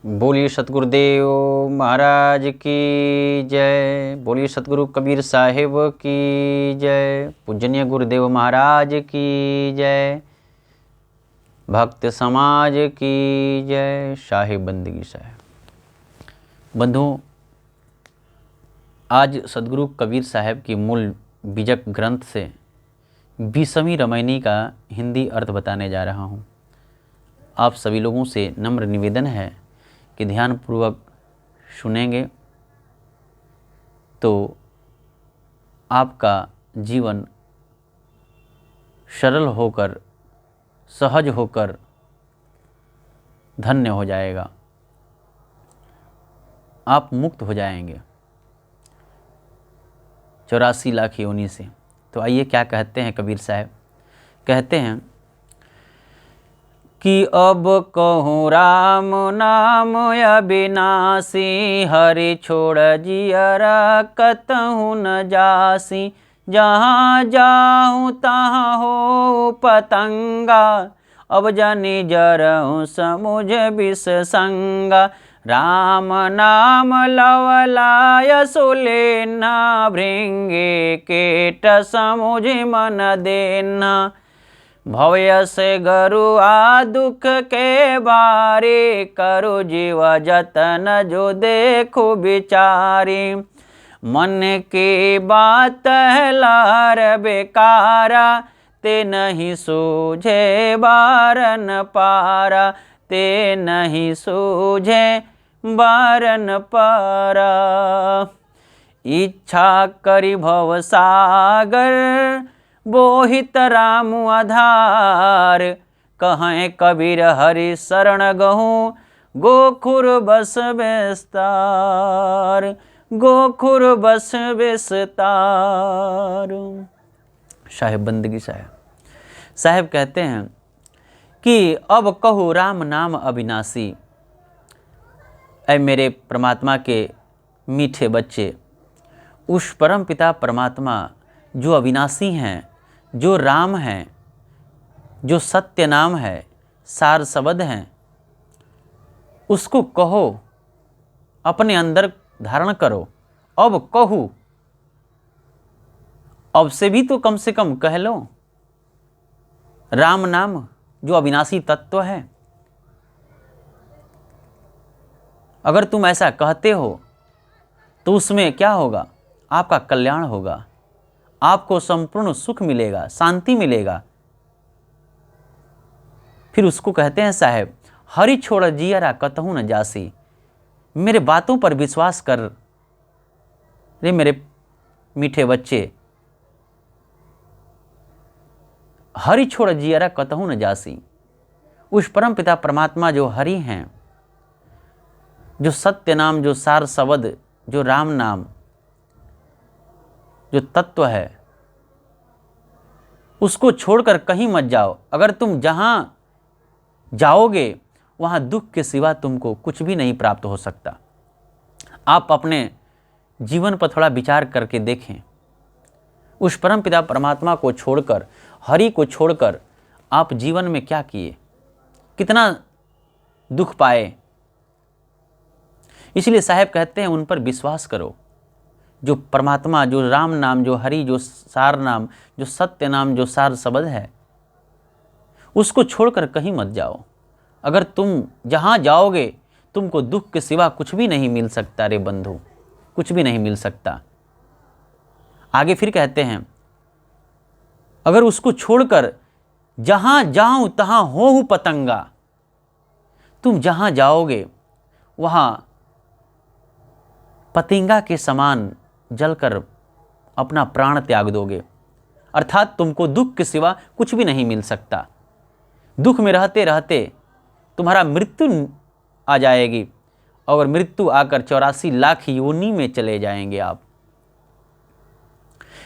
बोलिए सतगुरुदेव महाराज की जय। बोलिए सतगुरु कबीर साहिब की जय। पूजनीय गुरुदेव महाराज की जय। भक्त समाज की जय। शाही बंदगी साहिब। बंधुओं, आज सतगुरु कबीर साहिब की मूल बीजक ग्रंथ से 20वीं रामायणी का हिंदी अर्थ बताने जा रहा हूँ। आप सभी लोगों से नम्र निवेदन है कि ध्यानपूर्वक सुनेंगे तो आपका जीवन सरल होकर, सहज होकर धन्य हो जाएगा। आप मुक्त हो जाएंगे 84 लाख योनि से। तो आइए क्या कहते हैं कबीर साहब। कहते हैं कि अब कहूँ राम नाम अविनाशी, हरि छोड़ जियरा कतहु न जासी। जहाँ जाऊँ तहाँ हो पतंगा, अब जनि जरहूँ समुझ विष संगा। राम नाम लवलाय सुलेना, भृंगे केट समुझ मन देना। भव्य से गरुआ दुख के बारे, करु जीव जतन जो देखो बिचारी। मन की बात है लार बेकारा, ते नहीं सूझे बारन पारा। ते नहीं सूझे बारन पारा। इच्छा करी भव सागर, बोहित राम आधार। कहें कबीर हरि शरण गहूँ, गोखुर बस विस्तार। गोखुर बस विस्तार। साहेब बंदगी साहेब कहते हैं कि अब कहूँ राम नाम अविनाशी। ऐ मेरे परमात्मा के मीठे बच्चे, उस परम पिता परमात्मा जो अविनाशी हैं, जो राम हैं, जो सत्य नाम है, सार शब्द हैं, उसको कहो, अपने अंदर धारण करो। अब कहूँ, अब से भी तो कम से कम कह लो राम नाम जो अविनाशी तत्व है। अगर तुम ऐसा कहते हो तो उसमें क्या होगा? आपका कल्याण होगा, आपको संपूर्ण सुख मिलेगा, शांति मिलेगा। फिर उसको कहते हैं साहब, हरि छोड़ जियरा कतहु न जासी। मेरे बातों पर विश्वास कर रे मेरे मीठे बच्चे। हरि छोड़ जियरा कतहु न जासी। उस परम पिता परमात्मा जो हरि हैं, जो सत्य नाम, जो सार शब्द, जो राम नाम, जो तत्व है, उसको छोड़कर कहीं मत जाओ। अगर तुम जहां जाओगे वहां दुख के सिवा तुमको कुछ भी नहीं प्राप्त हो सकता। आप अपने जीवन पर थोड़ा विचार करके देखें। उस परम पिता परमात्मा को छोड़कर, हरि को छोड़कर आप जीवन में क्या किए, कितना दुख पाए। इसलिए साहब कहते हैं उन पर विश्वास करो। जो परमात्मा, जो राम नाम, जो हरि, जो सार नाम, जो सत्य नाम, जो सार शब्द है, उसको छोड़कर कहीं मत जाओ। अगर तुम जहां जाओगे तुमको दुख के सिवा कुछ भी नहीं मिल सकता रे बंधु, कुछ भी नहीं मिल सकता। आगे फिर कहते हैं, अगर उसको छोड़कर जहां जाऊं तहां हो पतंगा। तुम जहां जाओगे वहां पतंगा के समान जलकर अपना प्राण त्याग दोगे। अर्थात तुमको दुख के सिवा कुछ भी नहीं मिल सकता। दुख में रहते रहते तुम्हारा मृत्यु आ जाएगी और मृत्यु आकर 84 लाख योनि में चले जाएंगे आप।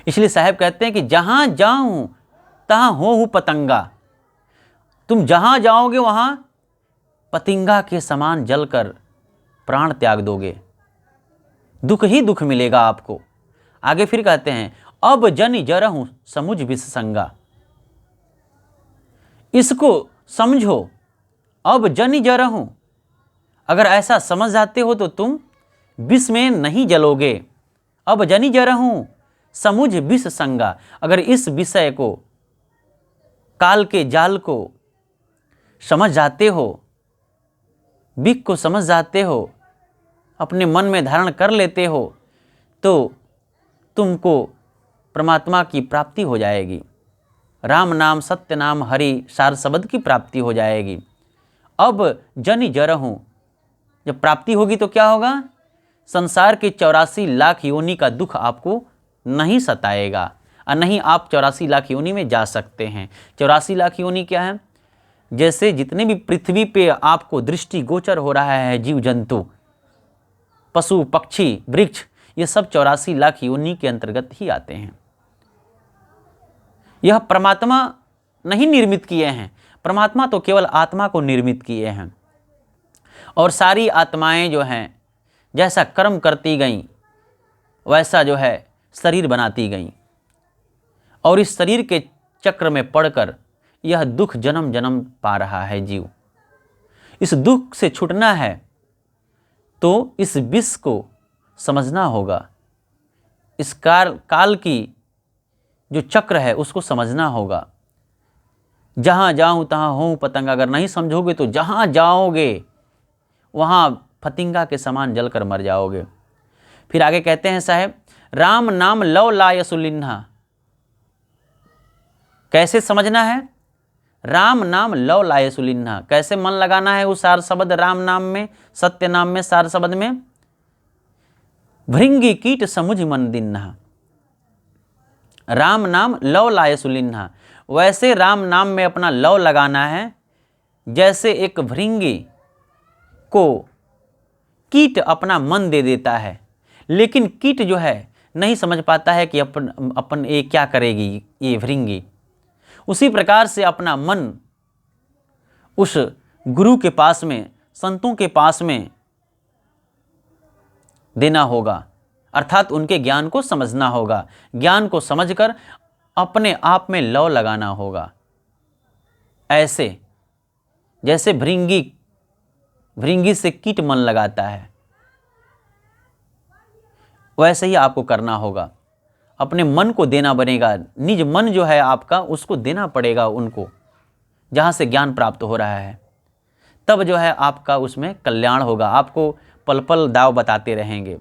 इसलिए साहब कहते हैं कि जहां जाऊं तहां हो पतंगा। तुम जहां जाओगे वहां पतंगा के समान जलकर प्राण त्याग दोगे। दुख ही दुख मिलेगा आपको। आगे फिर कहते हैं, अब जनि जरहूं समुझ विष संगा। इसको समझो, अब जनि जरहूं। अगर ऐसा समझ जाते हो तो तुम विष में नहीं जलोगे। अब जनी जरहूं समुझ विष संगा। अगर इस विषय को, काल के जाल को समझ जाते हो, विष को समझ जाते हो, अपने मन में धारण कर लेते हो, तो तुमको परमात्मा की प्राप्ति हो जाएगी। राम नाम, सत्य नाम, हरि सार शब्द की प्राप्ति हो जाएगी। अब जनि जरहूं, जब प्राप्ति होगी तो क्या होगा? संसार के 84 लाख योनि का दुख आपको नहीं सताएगा और नहीं आप 84 लाख योनि में जा सकते हैं। 84 लाख योनि क्या है? जैसे जितने भी पृथ्वी पे आपको दृष्टि गोचर हो रहा है, जीव जंतु, पशु पक्षी, वृक्ष, ये सब 84 लाख योनि के अंतर्गत ही आते हैं। यह परमात्मा नहीं निर्मित किए हैं, परमात्मा तो केवल आत्मा को निर्मित किए हैं। और सारी आत्माएं जो हैं जैसा कर्म करती गईं वैसा जो है शरीर बनाती गईं, और इस शरीर के चक्र में पड़कर यह दुख जन्म जन्म पा रहा है जीव। इस दुख से छूटना है तो इस विष को समझना होगा, इस काल की जो चक्र है उसको समझना होगा। जहाँ जाऊँ तहाँ हूँ पतंगा, अगर नहीं समझोगे तो जहाँ जाओगे वहाँ फतिंगा के समान जलकर मर जाओगे। फिर आगे कहते हैं साहब, राम नाम लव लाय सुलिन्हा। कैसे समझना है? राम नाम लव लाय सुलिन्हा। कैसे मन लगाना है उस सार शब्द राम नाम में, सत्य नाम में, सार शब्द में? भृंगी कीट समुझ मन दिन्हा। राम नाम लव लाय सुलिन्हा। वैसे राम नाम में अपना लव लगाना है जैसे एक भृंगी को कीट अपना मन दे देता है, लेकिन कीट जो है नहीं समझ पाता है कि अपन ये क्या करेगी ये भृंगी। उसी प्रकार से अपना मन उस गुरु के पास में, संतों के पास में देना होगा, अर्थात उनके ज्ञान को समझना होगा। ज्ञान को समझकर अपने आप में लव लगाना होगा। ऐसे जैसे भृंगी से कीट मन लगाता है, वैसे ही आपको करना होगा। अपने मन को देना बनेगा, निज मन जो है आपका उसको देना पड़ेगा उनको, जहाँ से ज्ञान प्राप्त हो रहा है। तब जो है आपका उसमें कल्याण होगा। आपको पल पल दाव बताते रहेंगे।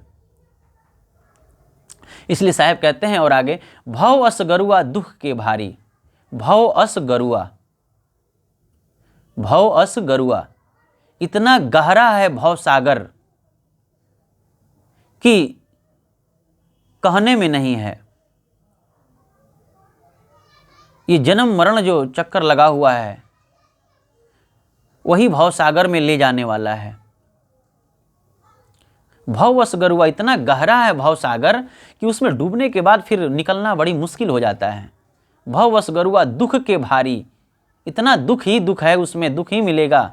इसलिए साहब कहते हैं और आगे, भव अस गरुआ दुख के भारी। भव अस गरुआ, भव अस गरुआ, इतना गहरा है भव सागर कि कहने में नहीं है। ये जन्म मरण जो चक्कर लगा हुआ है वही भव सागर में ले जाने वाला है। भववश गरुआ, इतना गहरा है भव सागर कि उसमें डूबने के बाद फिर निकलना बड़ी मुश्किल हो जाता है। भववश गरुआ दुख के भारी, इतना दुख ही दुख है, उसमें दुख ही मिलेगा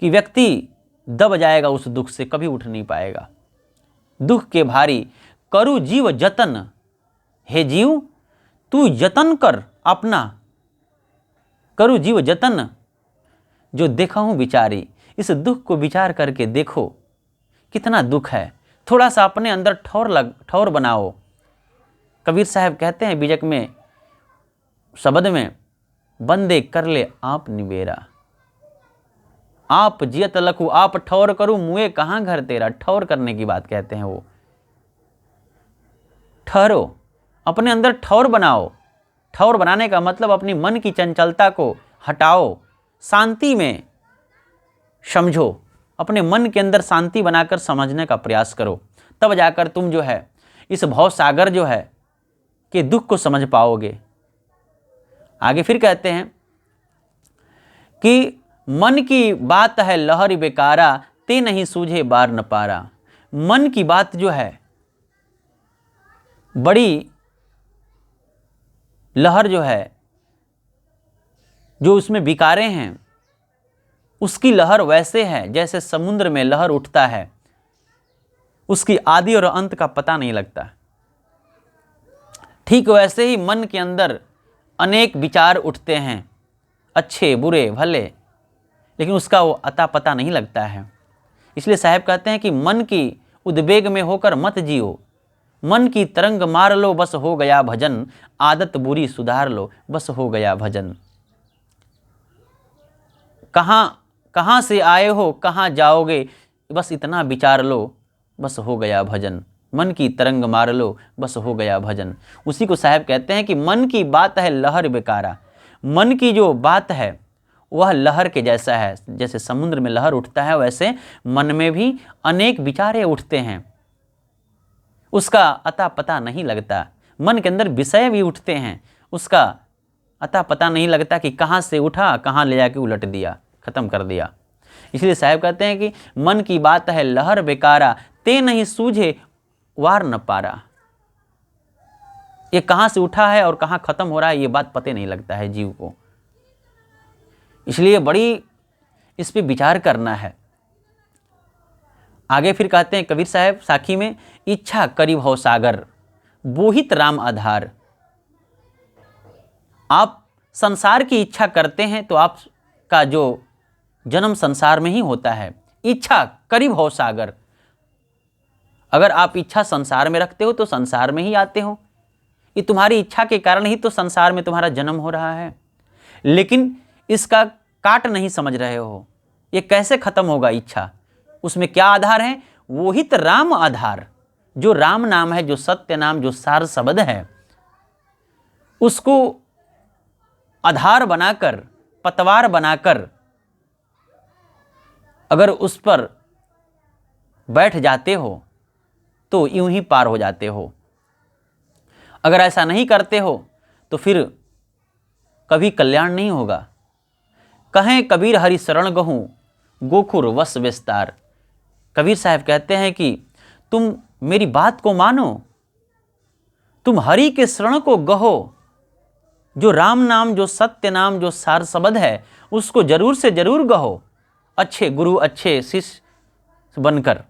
कि व्यक्ति दब जाएगा उस दुख से, कभी उठ नहीं पाएगा। दुख के भारी करु जीव जतन। हे जीव तू जतन कर अपना, करु जीव जतन, जो देखा हूं विचारी। इस दुख को विचार करके देखो कितना दुख है। थोड़ा सा अपने अंदर ठौर बनाओ। कबीर साहब कहते हैं बीजक में शब्द में, बंदे कर ले आप निबेरा, आप जियत लखू आप ठौर करूं मुए कहाँ घर तेरा। ठौर करने की बात कहते हैं वो। ठहरो, अपने अंदर ठौर बनाओ। ठौर बनाने का मतलब अपनी मन की चंचलता को हटाओ, शांति में समझो, अपने मन के अंदर शांति बनाकर समझने का प्रयास करो। तब जाकर तुम जो है इस भव सागर जो है कि दुख को समझ पाओगे। आगे फिर कहते हैं कि मन की बात है लहर बेकारा, ते नहीं सूझे बार न पारा। मन की बात जो है बड़ी लहर जो है, जो उसमें विकारें हैं, उसकी लहर वैसे है जैसे समुद्र में लहर उठता है, उसकी आदि और अंत का पता नहीं लगता। ठीक वैसे ही मन के अंदर अनेक विचार उठते हैं, अच्छे बुरे भले, लेकिन उसका वो अता पता नहीं लगता है। इसलिए साहब कहते हैं कि मन की उद्वेग में होकर मत जियो, मन की तरंग मार लो बस हो गया भजन, आदत बुरी सुधार लो बस हो गया भजन। कहाँ से आए हो कहाँ जाओगे, बस इतना विचार लो बस हो गया भजन, मन की तरंग मार लो बस हो गया भजन। उसी को साहब कहते हैं कि मन की बात है लहर बेकारा, मन की जो बात है वह लहर के जैसा है। जैसे समुद्र में लहर उठता है वैसे मन में भी अनेक विचारे उठते हैं, उसका अता पता नहीं लगता। मन के अंदर विषय भी उठते हैं, उसका अता पता नहीं लगता कि कहाँ से उठा कहाँ ले जाके उलट दिया, खत्म कर दिया। इसलिए साहब कहते हैं कि मन की बात है लहर बेकारा, ते नहीं सूझे वार न पारा। ये कहाँ से उठा है और कहाँ खत्म हो रहा है ये बात पते नहीं लगता है जीव को। इसलिए बड़ी इस पे विचार करना है। आगे फिर कहते हैं कबीर साहब साखी में, इच्छा करी भव सागर बोहित राम आधार। आप संसार की इच्छा करते हैं तो आपका जो जन्म संसार में ही होता है। इच्छा करी भव सागर, अगर आप इच्छा संसार में रखते हो तो संसार में ही आते हो। ये तुम्हारी इच्छा के कारण ही तो संसार में तुम्हारा जन्म हो रहा है, लेकिन इसका काट नहीं समझ रहे हो। ये कैसे खत्म होगा इच्छा? उसमें क्या आधार है? वो ही तो राम आधार, जो राम नाम है, जो सत्य नाम, जो सार शब्द है, उसको आधार बनाकर, पतवार बनाकर अगर उस पर बैठ जाते हो तो यूं ही पार हो जाते हो। अगर ऐसा नहीं करते हो तो फिर कभी कल्याण नहीं होगा। कहें कबीर हरि शरण गहूँ गोखुर वस विस्तार। कबीर साहब कहते हैं कि तुम मेरी बात को मानो, तुम हरि के शरण को गहो, जो राम नाम, जो सत्य नाम, जो सार शब्द है उसको जरूर से जरूर गहो, अच्छे गुरु अच्छे शिष्य बनकर।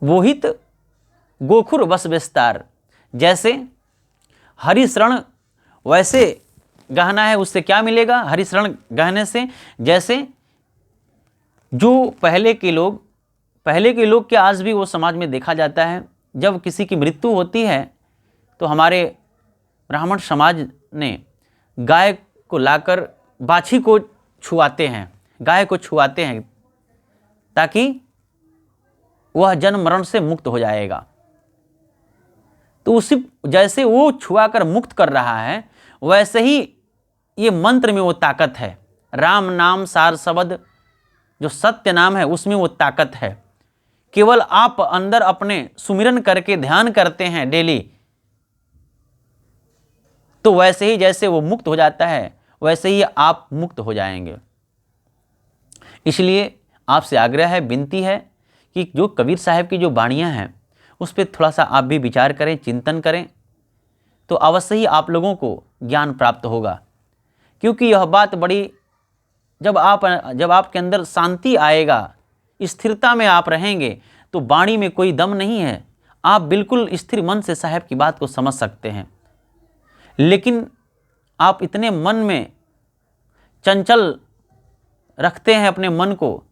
वोहित गोखुर वस विस्तार, जैसे हरि शरण वैसे गहना है, उससे क्या मिलेगा? हरि शरण गहने से जैसे जो पहले के लोग के आज भी वो समाज में देखा जाता है, जब किसी की मृत्यु होती है तो हमारे ब्राह्मण समाज ने गाय को लाकर बाछी को छुआते हैं, गाय को छुआते हैं ताकि वह जन्म मरण से मुक्त हो जाएगा। तो उसी जैसे वो छुआकर मुक्त कर रहा है वैसे ही ये मंत्र में वो ताकत है। राम नाम सार शब्द जो सत्य नाम है उसमें वो ताकत है। केवल आप अंदर अपने सुमिरन करके ध्यान करते हैं डेली, तो वैसे ही जैसे वो मुक्त हो जाता है वैसे ही आप मुक्त हो जाएंगे। इसलिए आपसे आग्रह है, विनती है कि जो कबीर साहब की जो वाणियाँ हैं उस पर थोड़ा सा आप भी विचार करें, चिंतन करें, तो अवश्य ही आप लोगों को ज्ञान प्राप्त होगा। क्योंकि यह बात बड़ी, जब आपके अंदर शांति आएगा, स्थिरता में आप रहेंगे, तो वाणी में कोई दम नहीं है। आप बिल्कुल स्थिर मन से साहब की बात को समझ सकते हैं, लेकिन आप इतने मन में चंचल रखते हैं अपने मन को,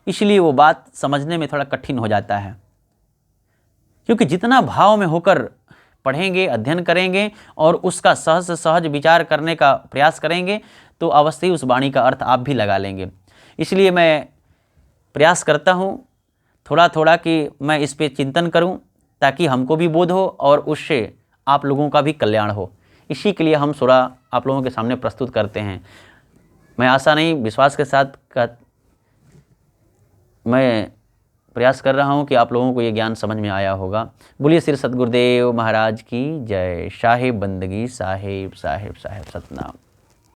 इसलिए वो बात समझने में थोड़ा कठिन हो जाता है। क्योंकि जितना भाव में होकर पढ़ेंगे, अध्ययन करेंगे और उसका सहज से सहज विचार करने का प्रयास करेंगे तो अवश्य ही उस वाणी का अर्थ आप भी लगा लेंगे। इसलिए मैं प्रयास करता हूँ थोड़ा थोड़ा कि मैं इस पे चिंतन करूँ ताकि हमको भी बोध हो और उससे आप लोगों का भी कल्याण हो। इसी के लिए हम सूरा आप लोगों के सामने प्रस्तुत करते हैं। मैं आशा नहीं, विश्वास के साथ मैं प्रयास कर रहा हूं कि आप लोगों को ये ज्ञान समझ में आया होगा। बोलिए श्री सद्गुरुदेव महाराज की जय। साहेब बंदगी साहेब साहेब साहेब सतनाम।